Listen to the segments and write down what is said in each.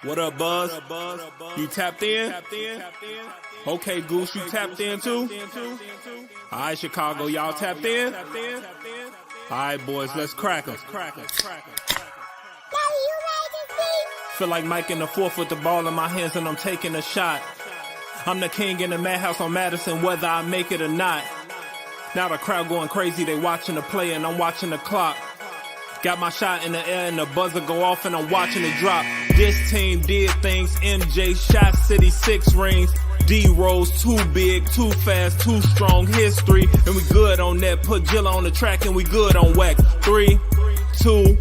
What up, Buzz? You tapped in? Okay, Goose, you tapped in too? All right, Chicago, y'all tapped in? All right, boys, let's crack 'em. Feel like Mike in the fourth with the ball in my hands and I'm taking a shot. I'm the king in the madhouse on Madison, whether I make it or not. Now the crowd going crazy, they watching the play and I'm watching the clock. Got my shot in the air and the buzzer go off and I'm watching it drop. This team did things, MJ shot City 6 rings. D-Rose too big, too fast, too strong, history. And we good on that, put Jilla on the track and we good on whack. 3, 2,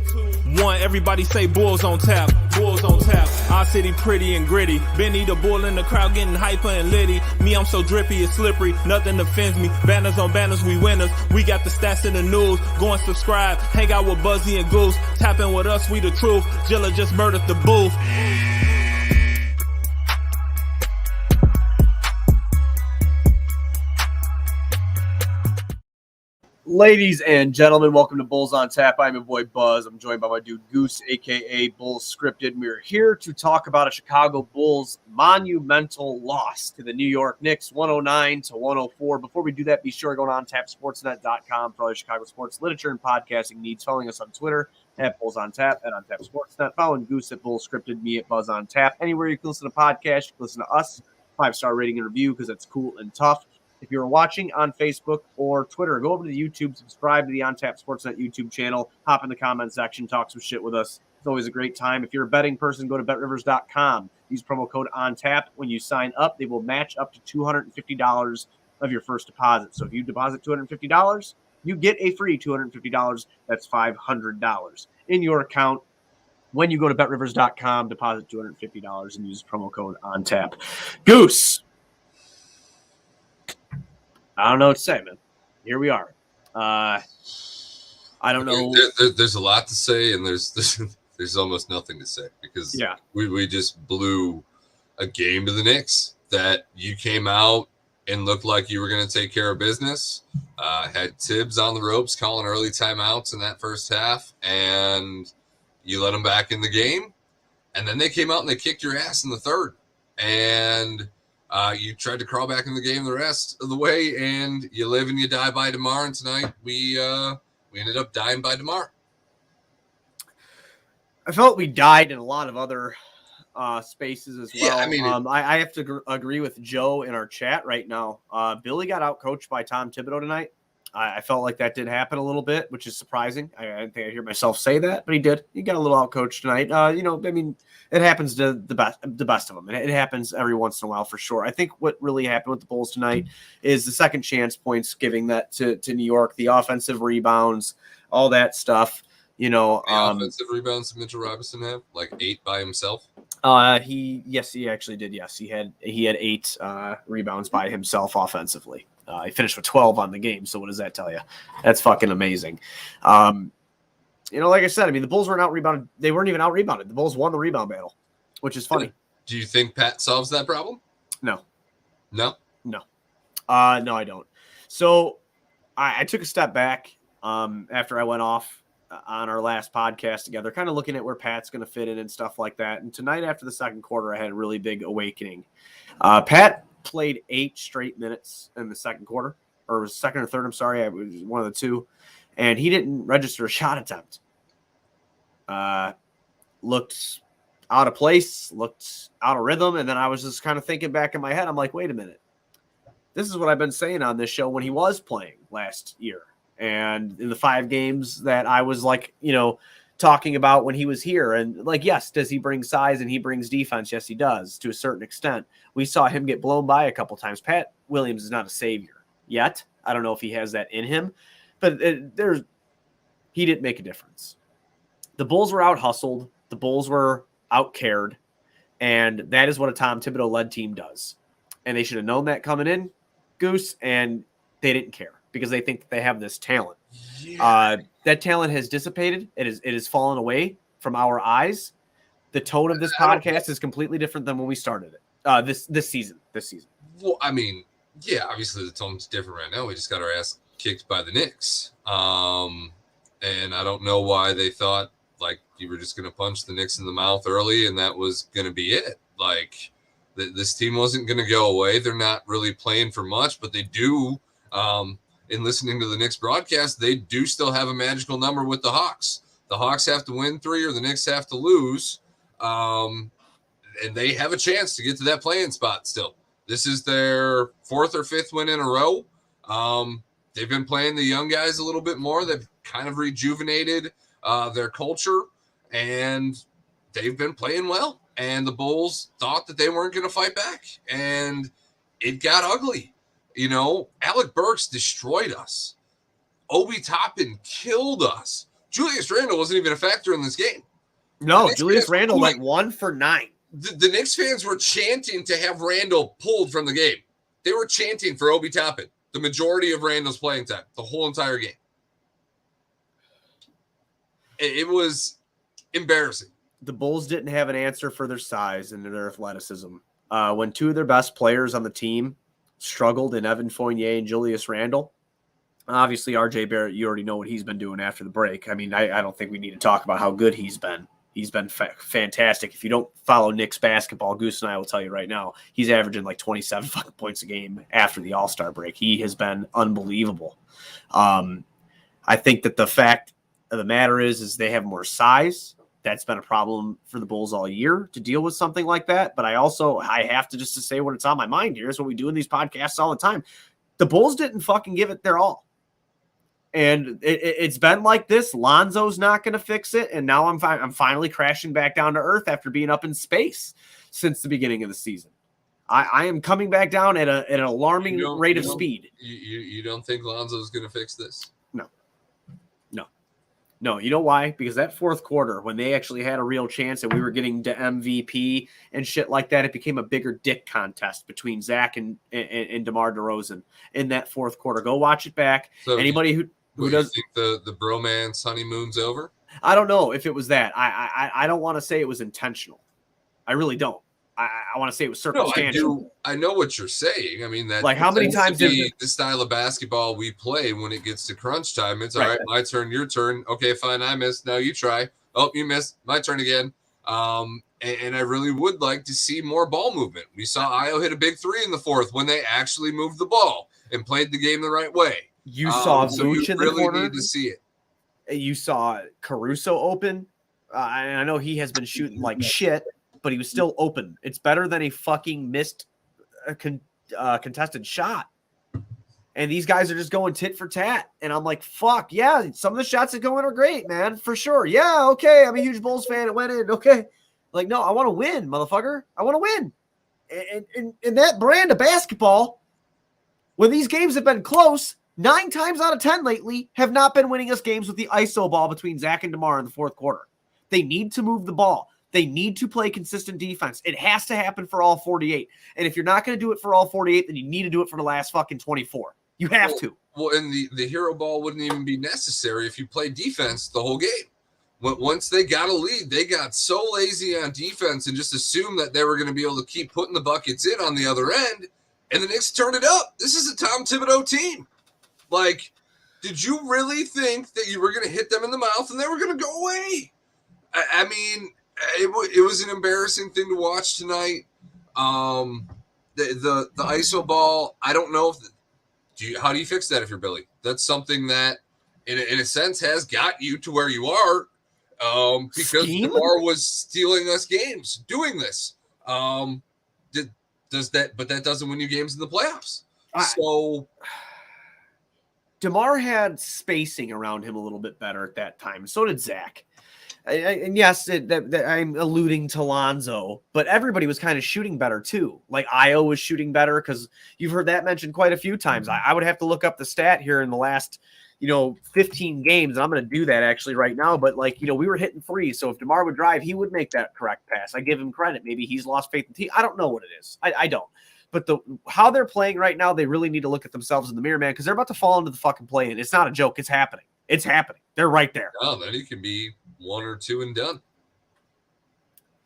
1, everybody say Bulls on tap. Bulls on tap. Our city pretty and gritty. Benny the bull in the crowd getting hyper and litty. Me, I'm so drippy, it's slippery. Nothing offends me. Banners on banners, we winners. We got the stats in the news. Go and subscribe. Hang out with Buzzy and Goose. Tapping with us, we the truth. Jilla just murdered the booth. Ladies and gentlemen, welcome to Bulls on Tap. I'm your boy Buzz. I'm joined by my dude Goose, a.k.a. Bulls Scripted. We're here to talk about a Chicago Bulls monumental loss to the New York Knicks, 109-104. Before we do that, be sure to go to OnTapSportsNet.com for all your Chicago sports literature and podcasting needs. Following us on Twitter at Bulls on Tap and OnTapSportsNet. Following Goose at Bulls Scripted, me at Buzz on Tap. Anywhere you can listen to podcasts, you can listen to us. 5-star rating and review because it's cool and tough. If you're watching on Facebook or Twitter, go over to the YouTube, subscribe to the OnTap Sportsnet YouTube channel, hop in the comment section, talk some shit with us. It's always a great time. If you're a betting person, go to BetRivers.com. Use promo code ONTAP. When you sign up, they will match up to $250 of your first deposit. So if you deposit $250, you get a free $250. That's $500 in your account. When you go to BetRivers.com, deposit $250 and use promo code ONTAP. Goose. I don't know what to say, man. Here we are. I don't know. There's a lot to say, and there's almost nothing to say because we just blew a game to the Knicks that you came out and looked like you were going to take care of business. Had Tibbs on the ropes calling early timeouts in that first half, and you let them back in the game. And then they came out and they kicked your ass in the third. And you tried to crawl back in the game the rest of the way, and you live and you die by tomorrow. And tonight we ended up dying by tomorrow. I felt we died in a lot of other spaces as well. Yeah, I mean, I have to agree with Joe in our chat right now. Billy got outcoached by Tom Thibodeau tonight. I felt like that did happen a little bit, which is surprising. I didn't think I'd hear myself say that, but he did. He got a little outcoached tonight. It happens to the best of them. It happens every once in a while for sure. I think what really happened with the Bulls tonight is the second chance points, giving that to New York, the offensive rebounds, all that stuff. Offensive rebounds did Mitchell Robinson have like 8 by himself? He actually did. Yes, he had 8 rebounds by himself offensively. He finished with 12 on the game. So what does that tell you? That's fucking amazing. Like I said, I mean, the Bulls weren't out rebounded. They weren't even out rebounded. The Bulls won the rebound battle, which is funny. Do you think Pat solves that problem? No. No, I don't. So I took a step back after I went off on our last podcast together, kind of looking at where Pat's going to fit in and stuff like that. And tonight, after the second quarter, I had a really big awakening. Pat played 8 straight minutes in the second quarter, or second or third. I'm sorry. It was one of the two. And he didn't register a shot attempt. Looked out of place, looked out of rhythm. And then I was just kind of thinking back in my head. I'm like, wait a minute. This is what I've been saying on this show when he was playing last year. And in the 5 games that I was talking about when he was here. And yes, does he bring size and he brings defense? Yes, he does to a certain extent. We saw him get blown by a couple times. Pat Williams is not a savior yet. I don't know if he has that in him, but he didn't make a difference. The Bulls were out hustled. The Bulls were out cared. And that is what a Tom Thibodeau led team does. And they should have known that coming in, Goose, and they didn't care because they think that they have this talent. Yeah. That talent has dissipated. It has fallen away from our eyes. The tone of this podcast is completely different than when we started it. This season. Well, I mean, yeah, obviously the tone's different right now. We just got our ass kicked by the Knicks. And I don't know why they thought like you were just going to punch the Knicks in the mouth early, and that was going to be it. Like this team wasn't going to go away. They're not really playing for much, but they do. In listening to the Knicks broadcast, they do still have a magical number with the Hawks. The Hawks have to win 3 or the Knicks have to lose. And they have a chance to get to that play-in spot still. This is their 4th or 5th win in a row. They've been playing the young guys a little bit more. They've kind of rejuvenated their culture, and they've been playing well. And the Bulls thought that they weren't going to fight back, and it got ugly. You know, Alec Burks destroyed us. Obi Toppin killed us. Julius Randle wasn't even a factor in this game. No, Julius Randle went 1 for 9. The Knicks fans were chanting to have Randle pulled from the game. They were chanting for Obi Toppin the majority of Randle's playing time, the whole entire game. It was embarrassing. The Bulls didn't have an answer for their size and their athleticism. When 2 of their best players on the team struggled in Evan Fournier and Julius Randle, obviously RJ Barrett, you already know what he's been doing after the break. I mean, I don't think we need to talk about how good he's been. He's been fantastic. If you don't follow Knicks basketball, Goose and I will tell you right now, he's averaging like 27 fucking points a game after the All-Star break. He has been unbelievable. I think that the fact of the matter is they have more size. That's been a problem for the Bulls all year to deal with something like that. But I have to just to say what it's on my mind here is what we do in these podcasts all the time. The Bulls didn't fucking give it their all. And it's been like this. Lonzo's not going to fix it. And now I'm finally crashing back down to earth after being up in space since the beginning of the season. I am coming back down at an alarming rate of speed. You don't think Lonzo's going to fix this? No. You know why? Because that 4th quarter, when they actually had a real chance and we were getting to MVP and shit like that, it became a bigger dick contest between Zach and DeMar DeRozan in that 4th quarter. Go watch it back. So anybody who does think the bromance honeymoon's over? I don't know if it was that. I don't want to say it was intentional. I really don't. I want to say it was circumstantial. No, I know what you're saying. I mean, that like how many times the style of basketball we play when it gets to crunch time. It's all right, my turn, your turn. Okay, fine, I missed. Now you try. Oh, you missed. My turn again. And I really would like to see more ball movement. We saw Ayo hit a big 3 in the 4th when they actually moved the ball and played the game the right way. You saw Vooch in the really corner. Need to see it. You saw Caruso open. I know he has been shooting like shit, but he was still open. It's better than a fucking missed contested shot. And these guys are just going tit for tat. And I'm like, fuck, yeah, some of the shots that go in are great, man, for sure. Yeah, okay, I'm a huge Bulls fan. It went in, okay. Like, no, I want to win, motherfucker. I want to win. And that brand of basketball, when these games have been close, 9 times out of 10 lately have not been winning us games with the ISO ball between Zach and DeMar in the 4th quarter. They need to move the ball. They need to play consistent defense. It has to happen for all 48. And if you're not going to do it for all 48, then you need to do it for the last fucking 24. You have to. Well, and the hero ball wouldn't even be necessary if you play defense the whole game. Once they got a lead, they got so lazy on defense and just assumed that they were going to be able to keep putting the buckets in on the other end, and the Knicks turned it up. This is a Tom Thibodeau team. Like, did you really think that you were going to hit them in the mouth and they were going to go away? I mean, it was an embarrassing thing to watch tonight. The ISO ball, I don't know how do you fix that if you're Billy? That's something that, in a sense, has got you to where you are because DeMar was stealing us games doing this. Does that? But that doesn't win you games in the playoffs. So DeMar had spacing around him a little bit better at that time. So did Zach. And yes, I'm alluding to Lonzo, but everybody was kind of shooting better too. Like Ayo was shooting better because you've heard that mentioned quite a few times. I would have to look up the stat here in the last, 15 games, and I'm going to do that actually right now. But we were hitting threes, so if DeMar would drive, he would make that correct pass. I give him credit. Maybe he's lost faith in the team. I don't know what it is. I don't. But how they're playing right now, they really need to look at themselves in the mirror, man, because they're about to fall into the fucking play-in. It's not a joke. It's happening. It's happening. They're right there. Oh, then he can be 1 or 2 and done.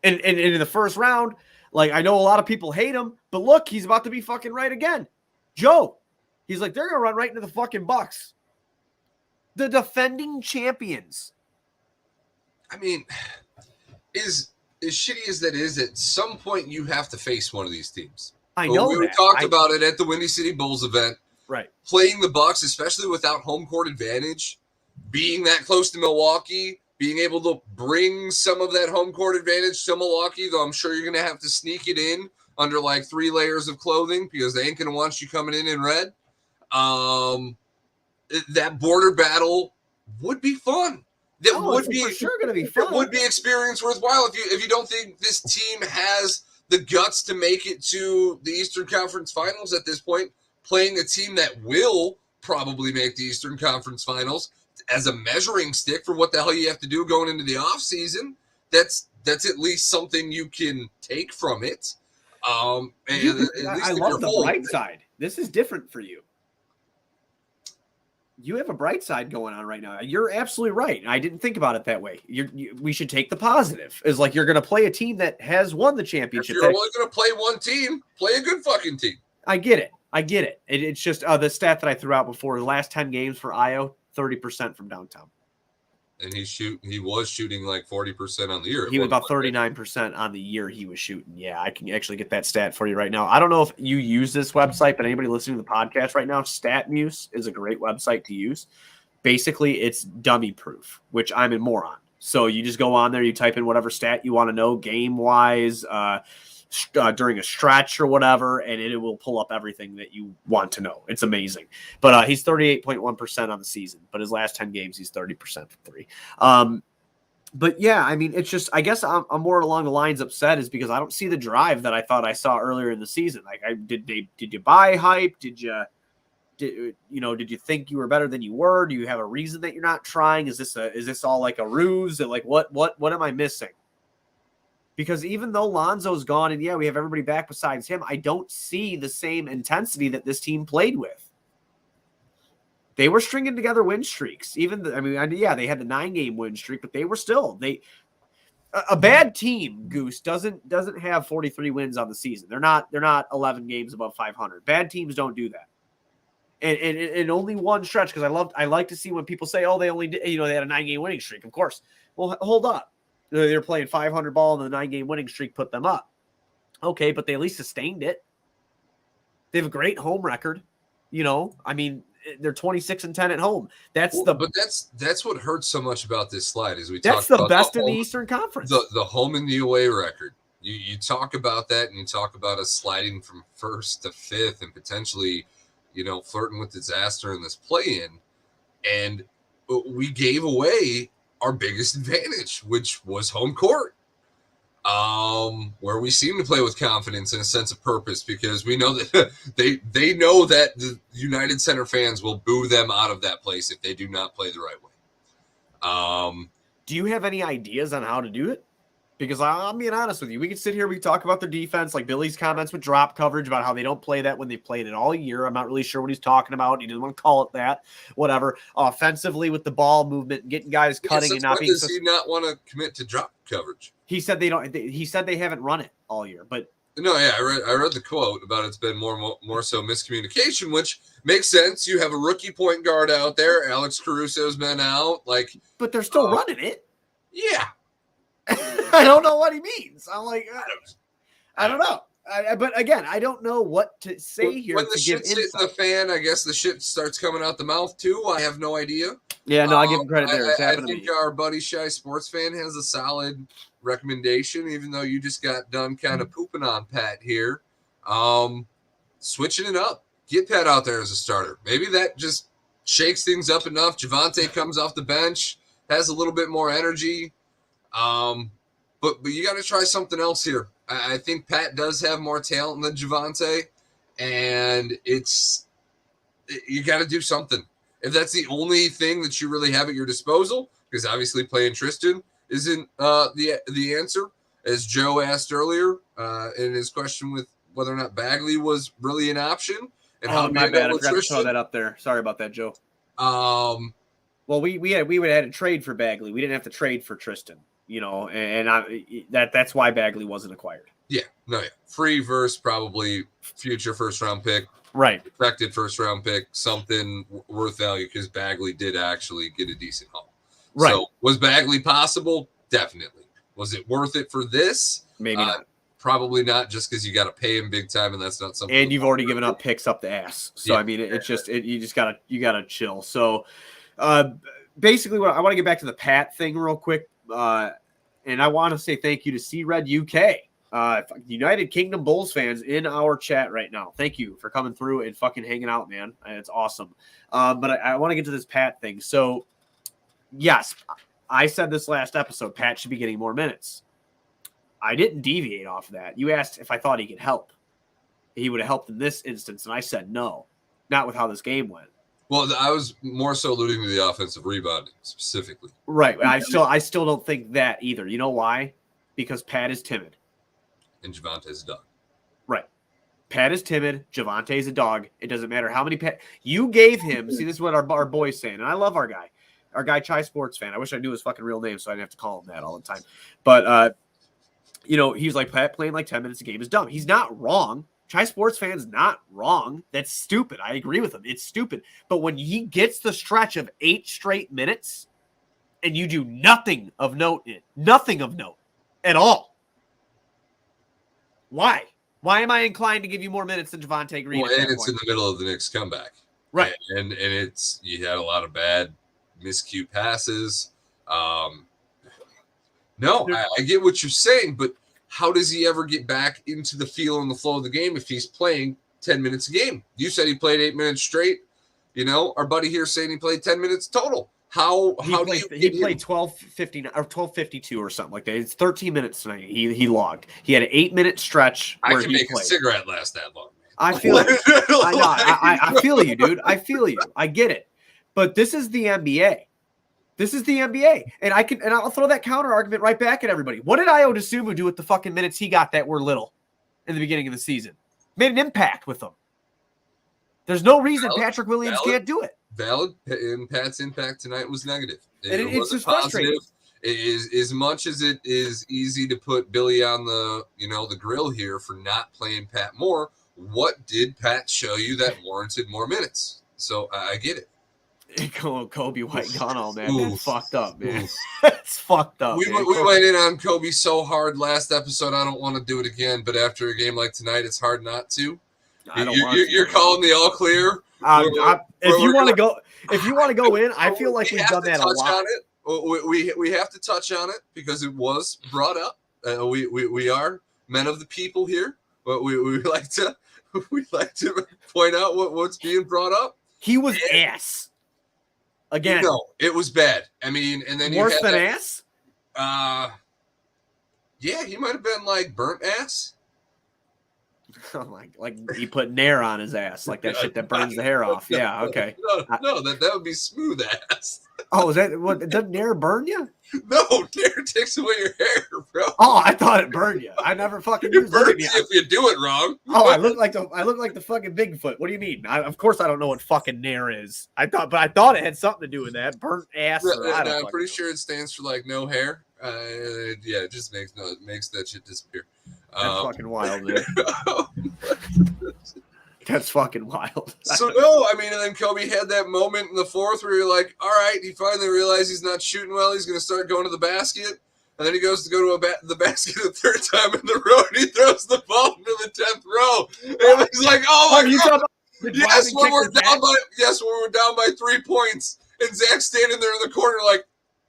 And in the first round, I know a lot of people hate him, but look, he's about to be fucking right again. Joe, he's like, they're going to run right into the fucking Bucks. The defending champions. I mean, as shitty as that is, at some point you have to face one of these teams. I know we talked about it at the Windy City Bulls event. Right. Playing the Bucks, especially without home court advantage, being that close to Milwaukee, being able to bring some of that home court advantage to Milwaukee, though I'm sure you're going to have to sneak it in under like 3 layers of clothing because they ain't going to want you coming in red. That border battle would be fun. That would be for sure going to be fun. It would be experience worthwhile if you don't think this team has the guts to make it to the Eastern Conference Finals at this point, playing a team that will probably make the Eastern Conference Finals as a measuring stick for what the hell you have to do going into the offseason. That's at least something you can take from it. I love the bright side. This is different for you. You have a bright side going on right now. You're absolutely right. I didn't think about it that way. We should take the positive. Is like you're going to play a team that has won the championship. If you're only going to play one team, play a good fucking team. I get it. It's just the stat that I threw out before. The last 10 games for Io, 30% from downtown. And he was shooting like 40% on the year. He was about 39% on the year he was shooting. Yeah, I can actually get that stat for you right now. I don't know if you use this website, but anybody listening to the podcast right now, StatMuse is a great website to use. Basically, it's dummy proof, which I'm a moron. So you just go on there, you type in whatever stat you want to know, game-wise, during a stretch or whatever, and it will pull up everything that you want to know. It's amazing. But he's 38.1% on the season, but his last 10 games, he's 30% from 3. But yeah, I mean, it's just, I guess I'm more along the lines upset is because I don't see the drive that I thought I saw earlier in the season. Like, did you buy hype? Did you think you were better than you were? Do you have a reason that you're not trying? Is this all like a ruse? Like, what am I missing? Because even though Lonzo's gone and, yeah, we have everybody back besides him, I don't see the same intensity that this team played with. They were stringing together win streaks. They had the 9-game win streak, but they were still a bad team. Goose doesn't have 43 wins on the season. They're not 11 games above 500. Bad teams don't do that. And only one stretch, because I like to see when people say, oh, they only did, they had a 9-game winning streak. Of course. Well, hold up. They're playing 500 ball and the 9-game winning streak put them up. Okay, but they at least sustained it. They have a great home record. I mean, they're 26-10 at home. But that's what hurts so much about this slide is that's the best in the Eastern Conference. The home and the away record. You talk about that, and you talk about us sliding from 1st to 5th and potentially, flirting with disaster in this play-in, and we gave away our biggest advantage, which was home court, where we seem to play with confidence and a sense of purpose because we know that they know that the United Center fans will boo them out of that place if they do not play the right way. Do you have any ideas on how to do it? Because I'm being honest with you. We can sit here, we can talk about their defense, like Billy's comments with drop coverage about how they don't play that when they've played it all year. I'm not really sure what he's talking about. He doesn't want to call it that. Whatever. Offensively with the ball movement, getting guys cutting and not being. Does he not want to commit to drop coverage? He said they don't. He said they haven't run it all year. But no, yeah, I read the quote about it's been more so miscommunication, which makes sense. You have a rookie point guard out there. Alex Caruso's been out. But they're still running it. Yeah. I don't know what he means. I'm like, I don't know. But again, I don't know what to say here. When the shit's hitting the fan, I guess the shit starts coming out the mouth too. I have no idea. Yeah, no, I give him credit there. It's I think our buddy Shy Sports Fan has a solid recommendation, even though you just got done kind of pooping on Pat here. Switching it up. Get Pat out there as a starter. Maybe that just shakes things up enough. Javante comes off the bench, has a little bit more energy. But you got to try something else here. I think Pat does have more talent than Javante, and you got to do something. If that's the only thing that you really have at your disposal, because obviously playing Tristan isn't the answer, as Joe asked earlier in his question with whether or not Bagley was really an option. And how my bad, I forgot to throw that up there. Sorry about that, Joe. Well, we would have had to trade for Bagley. We didn't have to trade for Tristan. That's why Bagley wasn't acquired. Yeah, free versus probably future first-round pick, right? Expected first-round pick, something worth value because Bagley did actually get a decent haul. Right? So was Bagley possible? Definitely. Was it worth it for this? Maybe not. Probably not, just because you got to pay him big time, and that's not something. And you've already given up picks up the ass. So Yeah. I mean, you gotta chill. So basically, what I want to get back to the Pat thing real quick, and I want to say thank you to C Red UK. United Kingdom Bulls fans in our chat right now. Thank you for coming through and fucking hanging out, man. It's awesome. But I want to get to this Pat thing. So, yes, I said this last episode, Pat should be getting more minutes. I didn't deviate off of that. You asked if I thought he could help. He would have helped in this instance, and I said no. Not with how this game went. Well, I was more so alluding to the offensive rebounding specifically. Right. I still don't think that either. You know why? Because Pat is timid. And Javante's a dog. Right. Pat is timid. Javante's a dog. It doesn't matter how many Pat you gave him. See, this is what our boy's saying. And I love our guy. Our guy, Chai Sports Fan. I wish I knew his fucking real name so I didn't have to call him that all the time. But, he's like, Pat playing like 10 minutes a game is dumb. He's not wrong. Chai Sports Fan's not wrong. That's stupid. I agree with him. It's stupid. But when he gets the stretch of 8 straight minutes and you do nothing of note at all, why? Why am I inclined to give you more minutes than Javonte Green? Well, and it's in the middle of the Knicks comeback. Right. And it's, you had a lot of bad miscue passes. No, I get what you're saying, but how does he ever get back into the feel and the flow of the game if he's playing 10 minutes a game? You said he played 8 minutes straight. Our buddy here saying he played 10 minutes total. He played 12:59 or 12:52 or something like that. It's 13 minutes tonight. He logged. He had an 8-minute stretch. I can make a cigarette last that long. I feel it. I feel you, dude. I feel you. I get it. But this is the NBA. And I'll throw that counter argument right back at everybody. What did Ayo Dosunmu do with the fucking minutes he got that were little in the beginning of the season? Made an impact with them. There's no reason Patrick Williams can't do it. Valid. And Pat's impact tonight was negative. It's just frustrating. It is, as much as it is easy to put Billy on the grill here for not playing Pat more. What did Pat show you that warranted more minutes? So I get it. Kobe White gone all man. It's fucked up, man. It's fucked up. We went in on Kobe so hard last episode. I don't want to do it again, but after a game like tonight, it's hard not to. You're calling the all clear. If you want to go in, I feel like we've done that a lot. We have to touch on it because it was brought up. We are men of the people here, but we like to point out what's being brought up. He was ass. Again, it was bad. I mean, and then worse than ass. Yeah, he might have been like burnt ass. like he put Nair on his ass, like that shit that burns the hair off. Yeah, okay. No, that would be smooth ass. Oh, is that what? Does Nair burn you? No, Nair takes away your hair, bro. Oh, I thought it burned you. I never fucking used it. If you do it wrong. Oh, I look like the fucking Bigfoot. What do you mean? Of course I don't know what fucking Nair is. I thought it had something to do with that. Burnt ass. I'm pretty sure it stands for like no hair. Yeah, it just makes that shit disappear. That's fucking wild, man. That's fucking wild. So no, I mean, and then Kobe had that moment in the fourth where you're like, all right, he finally realized he's not shooting well. He's going to start going to the basket. And then he goes to go to the basket the third time in the row, and he throws the ball into the 10th row. And he's like, oh my God. Yes, when we're down by 3 points, and Zach's standing there in the corner like,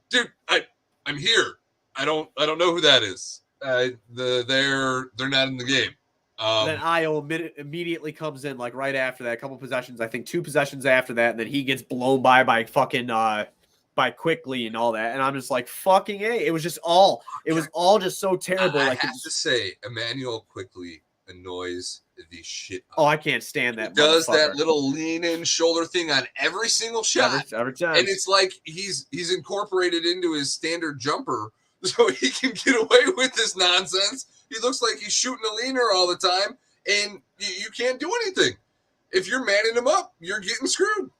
dude, I'm here. I don't know who that is. They're not in the game. Then Ayo immediately comes in like right after that, a couple possessions, I think 2 possessions after that, and then he gets blown by fucking by Quickly and all that, and I'm just like fucking A. It was all just so terrible. I have to say, Emmanuel Quickly annoys the shit out. Oh, I can't stand that. He does that little lean in shoulder thing on every single shot, every time, and it's like he's incorporated into his standard jumper so he can get away with this nonsense. He looks like he's shooting a leaner all the time, and you can't do anything. If you're manning him up, you're getting screwed.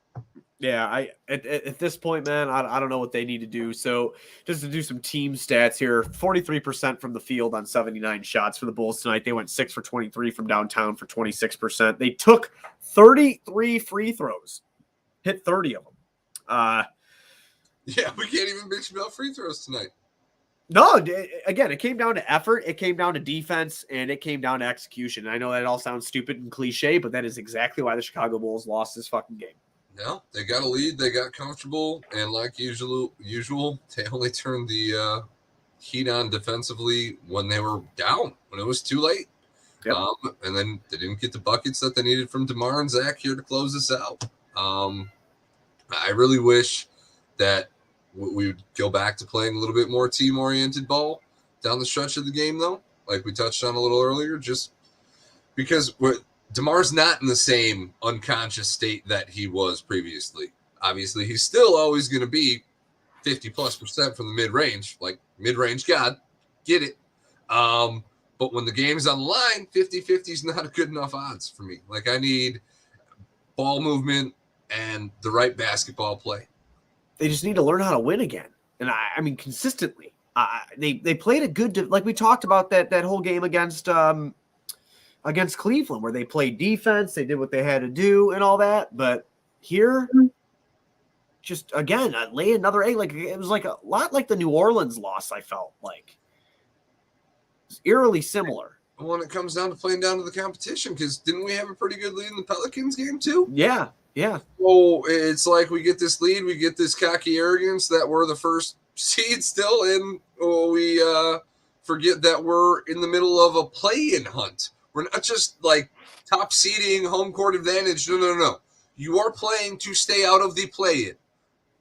Yeah, at this point, man, I don't know what they need to do. So just to do some team stats here, 43% from the field on 79 shots for the Bulls tonight. They went 6 for 23 from downtown for 26%. They took 33 free throws, hit 30 of them. Yeah, we can't even bitch about free throws tonight. No, again, it came down to effort, it came down to defense, and it came down to execution. And I know that all sounds stupid and cliche, but that is exactly why the Chicago Bulls lost this fucking game. No, they got a lead, they got comfortable, and like usual, they only turned the heat on defensively when they were down, when it was too late. Yep. And then they didn't get the buckets that they needed from DeMar and Zach here to close this out. I really wish that we would go back to playing a little bit more team-oriented ball down the stretch of the game, though, like we touched on a little earlier, just because DeMar's not in the same unconscious state that he was previously. Obviously, he's still always going to be 50+% from the mid-range, like mid-range God, get it. But when the game's on the line, 50-50 is not a good enough odds for me. Like, I need ball movement and the right basketball play. They just need to learn how to win again. And I mean, consistently. They played a good, like we talked about that whole game against Cleveland, where they played defense, they did what they had to do and all that. But here, just again, lay another egg. Like, it was like a lot like the New Orleans loss, I felt like. It's eerily similar. When it comes down to playing down to the competition, because didn't we have a pretty good lead in the Pelicans game too? Yeah. So it's like we get this lead, we get this cocky arrogance that we're the first seed still, and we forget that we're in the middle of a play-in hunt. We're not just like top seeding, home court advantage. No. You are playing to stay out of the play-in.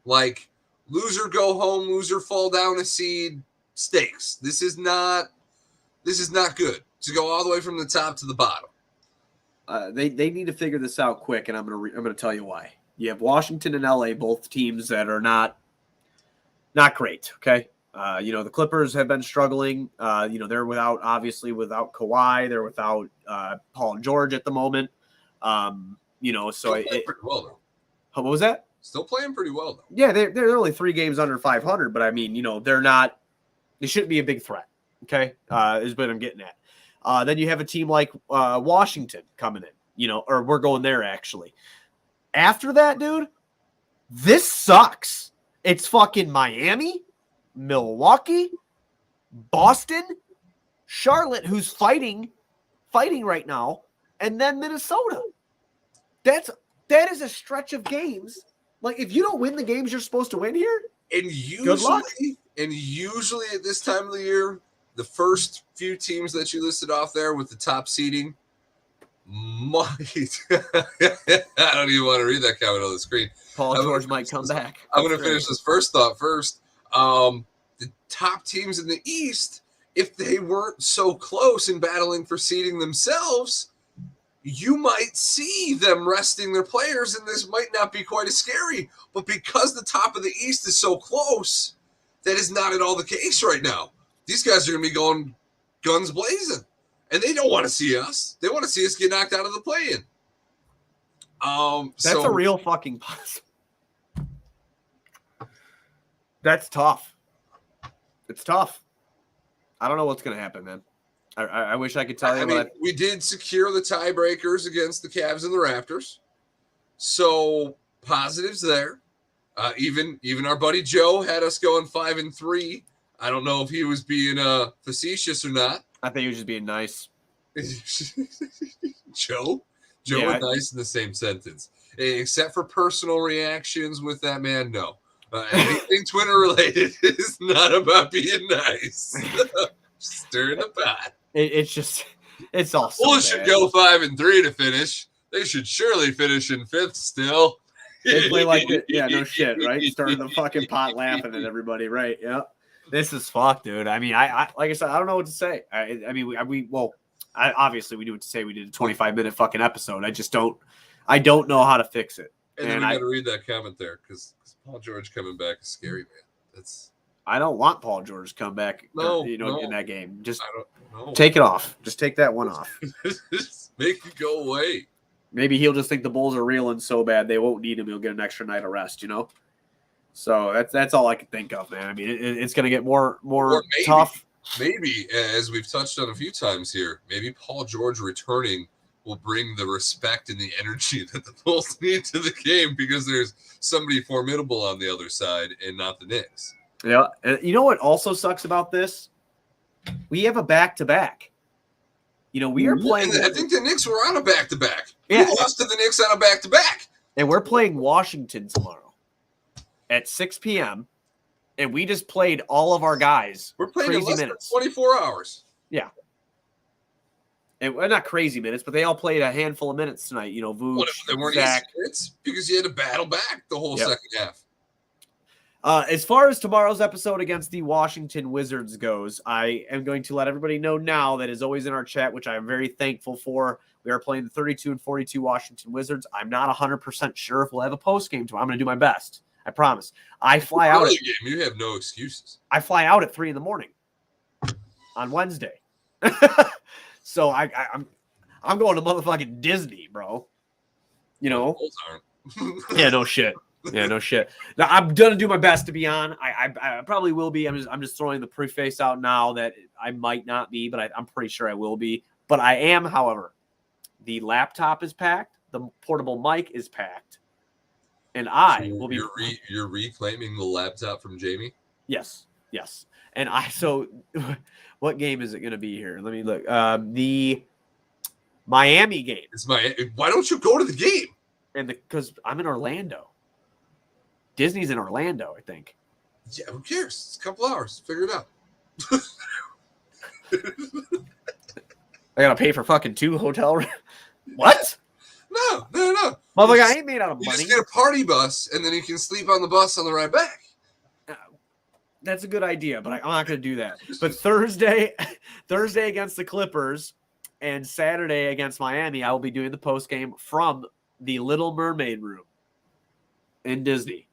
Like, loser go home, loser fall down a seed, stakes. This is not good to go all the way from the top to the bottom. They need to figure this out quick, and I'm gonna tell you why. You have Washington and LA, both teams that are not great. Okay, the Clippers have been struggling. They're without Kawhi, they're without Paul George at the moment. So what was that? Still playing pretty well though. Yeah, they're only 3 games under 500, but I mean, they're not. They shouldn't be a big threat. Okay, is what I'm getting at. Then you have a team like Washington coming in, or we're going there actually. After that, dude, this sucks. It's fucking Miami, Milwaukee, Boston, Charlotte, who's fighting right now, and then Minnesota. That is a stretch of games. Like, if you don't win the games you're supposed to win here, good luck. And usually at this time of the year, the first few teams that you listed off there with the top seeding might I don't even want to read that comment on the screen. Paul George might come back. I'm going to finish this first thought first. The top teams in the East, if they weren't so close in battling for seeding themselves, you might see them resting their players, and this might not be quite as scary. But because the top of the East is so close, that is not at all the case right now. These guys are going to be going guns blazing, and they don't want to see us. They want to see us get knocked out of the play-in. That's a real fucking possible. That's tough. It's tough. I don't know what's going to happen, man. I wish I could tell you. We did secure the tiebreakers against the Cavs and the Raptors, so positives there. Even our buddy Joe had us going 5-3. I don't know if he was being facetious or not. I think he was just being nice. Joe and nice in the same sentence, except for personal reactions with that man. No, anything Twitter related is not about being nice. Stirring the pot. It's all. Bulls should go 5-3 to finish. They should surely finish in 5th still. They play like it. Yeah, no shit, right? Starting the fucking pot laughing at everybody, right? Yeah. This is fuck, dude. I mean, I like I said, I don't know what to say. Obviously we knew what to say. We did a 25-minute fucking episode. I don't know how to fix it. And then we got to read that comment there because Paul George coming back is scary, man. I don't want Paul George to come back. No. In that game. Just take it off. Just take that one off. Just make it go away. Maybe he'll just think the Bulls are reeling so bad they won't need him. He'll get an extra night of rest. So that's all I can think of, man. I mean, it's going to get more tough. Maybe, as we've touched on a few times here, maybe Paul George returning will bring the respect and the energy that the Bulls need to the game because there's somebody formidable on the other side and not the Knicks. Yeah. And you know what also sucks about this? We have a back-to-back. We are playing. I think the Knicks were on a back-to-back. Yeah. We lost to the Knicks on a back-to-back. And we're playing Washington tomorrow at 6 p.m. And we just played all of our guys. We're playing crazy in less minutes. than 24 hours. Yeah. And not crazy minutes, but they all played a handful of minutes tonight. Vooch, They weren't Zach. easy minutes because you had to battle back the whole second half. As far as tomorrow's episode against the Washington Wizards goes, I am going to let everybody know now that is always in our chat, which I am very thankful for. We are playing the 32-42 Washington Wizards. I'm not 100% sure if we'll have a postgame tomorrow. I'm going to do my best. I promise. I fly out. Game. You have no excuses. I fly out at 3 a.m. on Wednesday. So I'm going to motherfucking Disney, bro. Bulls aren't. Yeah, no shit. Yeah, no shit. Now I'm gonna do my best to be on. I probably will be. I'm just throwing the preface out now that I might not be, but I'm pretty sure I will be. But I am, however. The laptop is packed. The portable mic is packed, and I will be. You're reclaiming the laptop from Jamie. Yes. And so what game is it going to be here? Let me look. The Miami game. Why don't you go to the game? Because I'm in Orlando. Disney's in Orlando, I think. Yeah, who cares? It's a couple hours. Figure it out. I gotta pay for fucking 2 hotel rooms. What? No. Motherfucker, I ain't made out of You money. just get a party bus, and then you can sleep on the bus on the ride back. That's a good idea, but I'm not going to do that. But Thursday against the Clippers and Saturday against Miami, I will be doing the post game from the Little Mermaid room in Disney.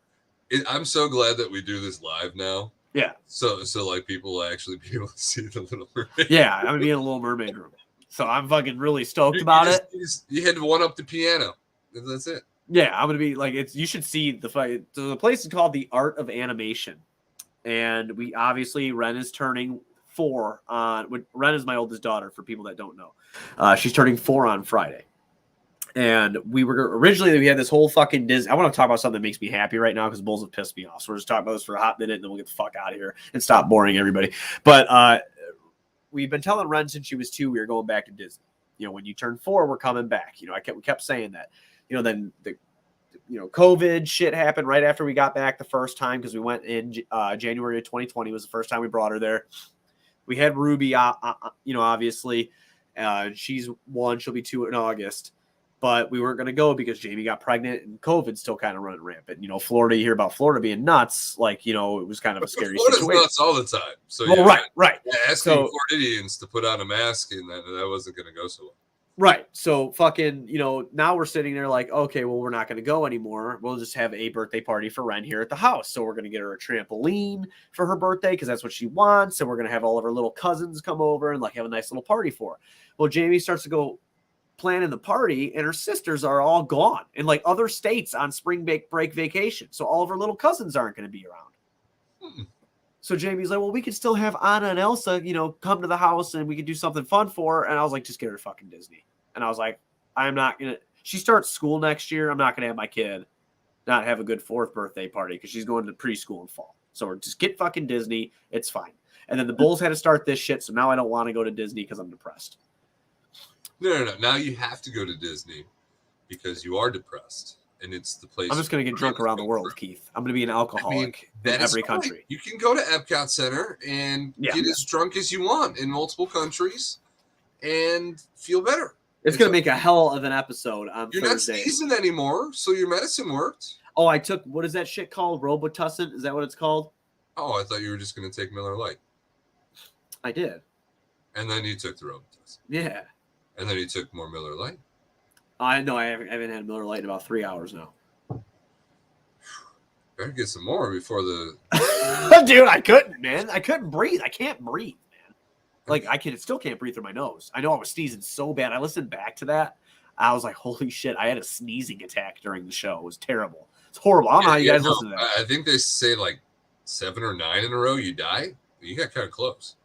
I'm so glad that we do this live now. Yeah. So like people will actually be able to see the Little Mermaid. Yeah, I'm going to be in the Little Mermaid room. So I'm fucking really stoked about it. You had to one up the piano. That's it. Yeah, I'm going to be like, you should see the fight. So the place is called The Art of Animation. And we obviously, Ren is turning 4 on. Ren is my oldest daughter, for people that don't know. She's turning 4 on Friday. And we had this whole fucking Disney. I want to talk about something that makes me happy right now because Bulls have pissed me off. So we're just talking about this for a hot minute and then we'll get the fuck out of here and stop boring everybody. But we've been telling Ren since she was 2, we were going back to Disney. When you turn 4, we're coming back. We kept saying that. Then the COVID shit happened right after we got back the first time because we went in January of 2020 was the first time we brought her there. We had Ruby, obviously. She's 1. She'll be 2 in August. But we weren't going to go because Jamie got pregnant and COVID's still kind of running rampant. Florida, you hear about Florida being nuts. It was kind of a scary Florida's situation. Nuts all the time. So right. Yeah, asking Floridians to put on a mask and that wasn't going to go so well. Right. So fucking, now we're sitting there like, okay, well, we're not going to go anymore. We'll just have a birthday party for Ren here at the house. So we're going to get her a trampoline for her birthday because that's what she wants. And we're going to have all of her little cousins come over and have a nice little party for her. Well, Jamie starts to go planning the party and her sisters are all gone in other states on spring break vacation. So all of her little cousins aren't going to be around. So Jamie's like, well, we could still have Anna and Elsa, come to the house and we could do something fun for her. And I was like, just get her to fucking Disney. And I was like, I'm not going to, she starts school next year. I'm not going to have my kid not have a good 4th birthday party because she's going to preschool in fall. So just get fucking Disney. It's fine. And then the Bulls had to start this shit. So now I don't want to go to Disney because I'm depressed. No. Now you have to go to Disney because you are depressed. And it's the place. I'm just going to get drunk around the world, Keith. I'm going to be an alcoholic in every country. You can go to Epcot Center and get as drunk as you want in multiple countries and feel better. It's going to make a hell of an episode on Thursday. You're not sneezing anymore, so your medicine worked. Oh, I took, what is that shit called? Robitussin? Is that what it's called? Oh, I thought you were just going to take Miller Lite. I did. And then you took the Robitussin. Yeah. And then you took more Miller Lite. I know. I haven't had Miller Lite in about 3 hours now. Better get some more before the. Dude, I couldn't, man. I couldn't breathe. I can't breathe, man. I still can't breathe through my nose. I know I was sneezing so bad. I listened back to that. I was like, holy shit. I had a sneezing attack during the show. It was terrible. It's horrible. I don't know how you guys listen to that. I think they say 7 or 9 in a row you die. You got kind of close.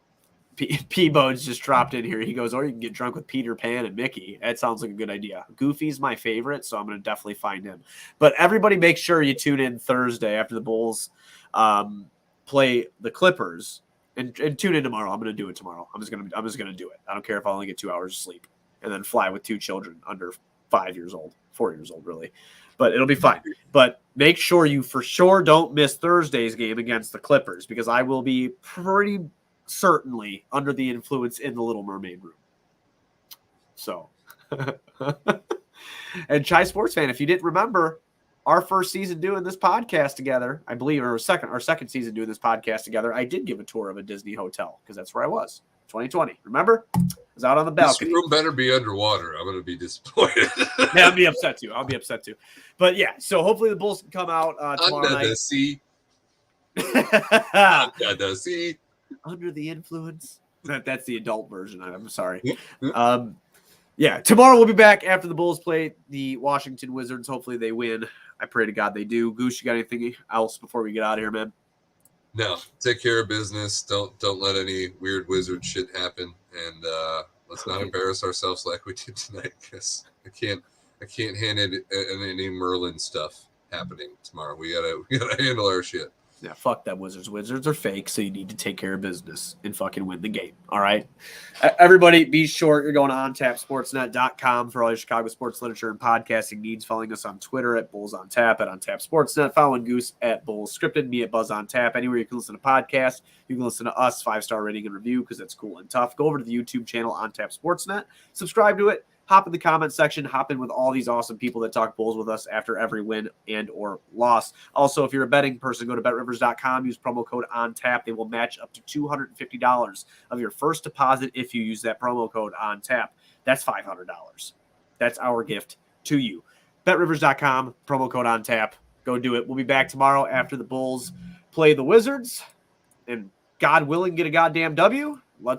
P-Bones just dropped in here. He goes, or you can get drunk with Peter Pan and Mickey. That sounds like a good idea. Goofy's my favorite, so I'm going to definitely find him. But everybody make sure you tune in Thursday after the Bulls play the Clippers, and tune in tomorrow. I'm going to do it tomorrow. I'm just going to do it. I don't care if I only get 2 hours of sleep, and then fly with 2 children under 5 years old, 4 years old, really. But it'll be fine. But make sure you for sure don't miss Thursday's game against the Clippers, because I will be pretty certainly under the influence in the Little Mermaid room. So, and Chai Sports Fan, if you didn't remember, our first season doing this podcast together, I believe, or our second season doing this podcast together, I did give a tour of a Disney hotel because that's where I was. 2020. Remember? I was out on the balcony. This room better be underwater. I'm going to be disappointed. Yeah, I'll be upset too. But yeah, so hopefully the Bulls can come out tomorrow under night. the sea. Under the sea. Under the influence. That's the adult version. I'm sorry. Yeah, tomorrow we'll be back after the Bulls play the Washington Wizards. Hopefully they win. I pray to God they do. Goose, you got anything else before we get out of here, man? No, take care of business. Don't let any weird wizard shit happen, and let's not embarrass ourselves like we did tonight. Because I can't handle any Merlin stuff happening tomorrow. We gotta handle our shit. Yeah, fuck them Wizards. Wizards are fake, so you need to take care of business and fucking win the game. All right? Everybody, be sure you're going to ontapsportsnet.com for all your Chicago sports literature and podcasting needs. Following us on Twitter at BullsOnTap, at OnTapSportsNet. Following Goose at BullsScripted, me at BuzzOnTap. Anywhere you can listen to podcasts, you can listen to us, 5-star rating and review, because that's cool and tough. Go over to the YouTube channel, OnTapSportsNet. Subscribe to it. Hop in the comment section. Hop in with all these awesome people that talk Bulls with us after every win and or loss. Also, if you're a betting person, go to betrivers.com. Use promo code ONTAP. They will match up to $250 of your first deposit if you use that promo code ONTAP. That's $500. That's our gift to you. betrivers.com, promo code ONTAP. Go do it. We'll be back tomorrow after the Bulls play the Wizards. And God willing, get a goddamn W. Let's